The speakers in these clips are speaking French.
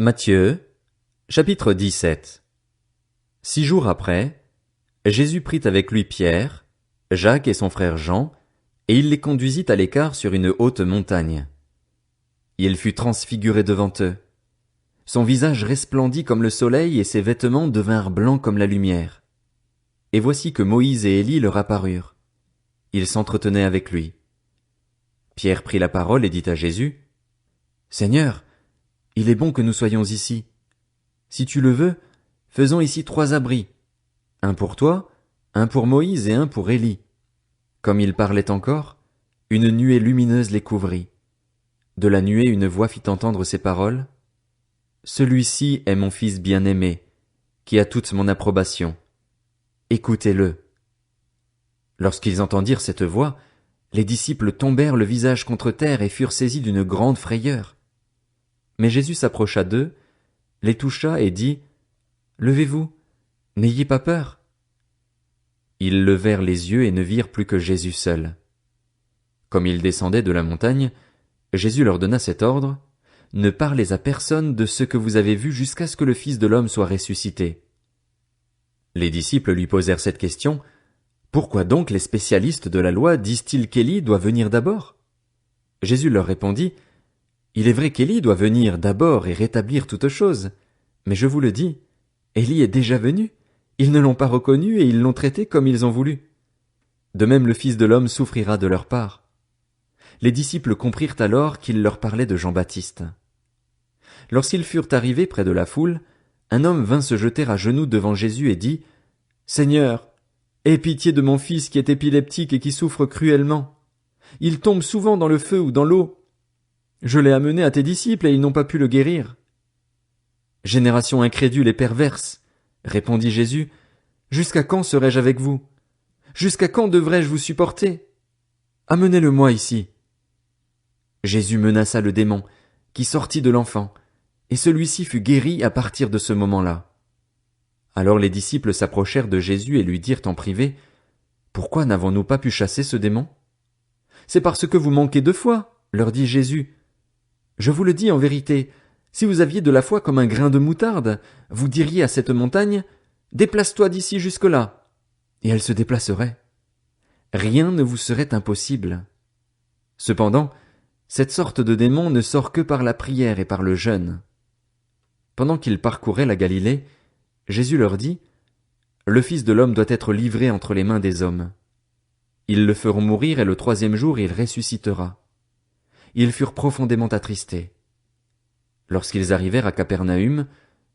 Matthieu, chapitre 17. 6 jours après, Jésus prit avec lui Pierre, Jacques et son frère Jean, et il les conduisit à l'écart sur une haute montagne. Il fut transfiguré devant eux. Son visage resplendit comme le soleil et ses vêtements devinrent blancs comme la lumière. Et voici que Moïse et Élie leur apparurent. Ils s'entretenaient avec lui. Pierre prit la parole et dit à Jésus, « Seigneur, il est bon que nous soyons ici. Si tu le veux, faisons ici 3 abris, un pour toi, un pour Moïse et un pour Élie. » Comme il parlait encore, une nuée lumineuse les couvrit. De la nuée une voix fit entendre ces paroles. « Celui-ci est mon fils bien-aimé, qui a toute mon approbation. Écoutez-le. » Lorsqu'ils entendirent cette voix, les disciples tombèrent le visage contre terre et furent saisis d'une grande frayeur. Mais Jésus s'approcha d'eux, les toucha et dit, « Levez-vous, n'ayez pas peur. » Ils levèrent les yeux et ne virent plus que Jésus seul. Comme ils descendaient de la montagne, Jésus leur donna cet ordre, « Ne parlez à personne de ce que vous avez vu jusqu'à ce que le Fils de l'homme soit ressuscité. » Les disciples lui posèrent cette question, « Pourquoi donc les spécialistes de la loi disent-ils qu'Élie doit venir d'abord ?» Jésus leur répondit, « Il est vrai qu'Élie doit venir d'abord et rétablir toutes choses, mais je vous le dis, Élie est déjà venu, ils ne l'ont pas reconnu et ils l'ont traité comme ils ont voulu. De même le Fils de l'homme souffrira de leur part. » Les disciples comprirent alors qu'il leur parlait de Jean-Baptiste. Lorsqu'ils furent arrivés près de la foule, un homme vint se jeter à genoux devant Jésus et dit, « Seigneur, aie pitié de mon fils qui est épileptique et qui souffre cruellement. Il tombe souvent dans le feu ou dans l'eau. Je l'ai amené à tes disciples et ils n'ont pas pu le guérir. » « Génération incrédule et perverse, répondit Jésus, jusqu'à quand serai-je avec vous? Jusqu'à quand devrais-je vous supporter? Amenez-le-moi ici. Jésus menaça le démon, qui sortit de l'enfant, et celui-ci fut guéri à partir de ce moment-là. Alors les disciples s'approchèrent de Jésus et lui dirent en privé, « Pourquoi n'avons-nous pas pu chasser ce démon? » « C'est parce que vous manquez de foi, leur dit Jésus. Je vous le dis en vérité, si vous aviez de la foi comme un grain de moutarde, vous diriez à cette montagne, « Déplace-toi d'ici jusque-là », et elle se déplacerait. Rien ne vous serait impossible. Cependant, cette sorte de démon ne sort que par la prière et par le jeûne. Pendant qu'ils parcouraient la Galilée, Jésus leur dit, « Le Fils de l'homme doit être livré entre les mains des hommes. Ils le feront mourir et le 3e jour il ressuscitera. » Ils furent profondément attristés. Lorsqu'ils arrivèrent à Capernaüm,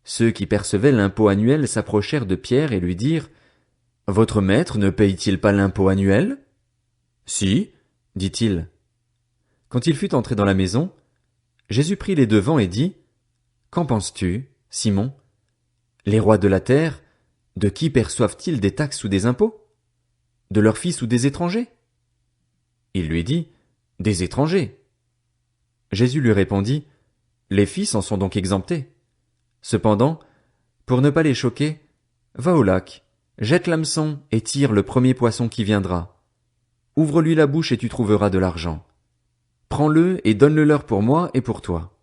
ceux qui percevaient l'impôt annuel s'approchèrent de Pierre et lui dirent, « Votre maître ne paye-t-il pas l'impôt annuel? » « Si, dit-il. » Quand il fut entré dans la maison, Jésus prit les devants et dit, « Qu'en penses-tu, Simon? Les rois de la terre, de qui perçoivent-ils des taxes ou des impôts? De leurs fils ou des étrangers? » Il lui dit, « Des étrangers. » Jésus lui répondit, « Les fils en sont donc exemptés. Cependant, pour ne pas les choquer, va au lac, jette l'hameçon et tire le premier poisson qui viendra. Ouvre-lui la bouche et tu trouveras de l'argent. Prends-le et donne-le leur pour moi et pour toi. »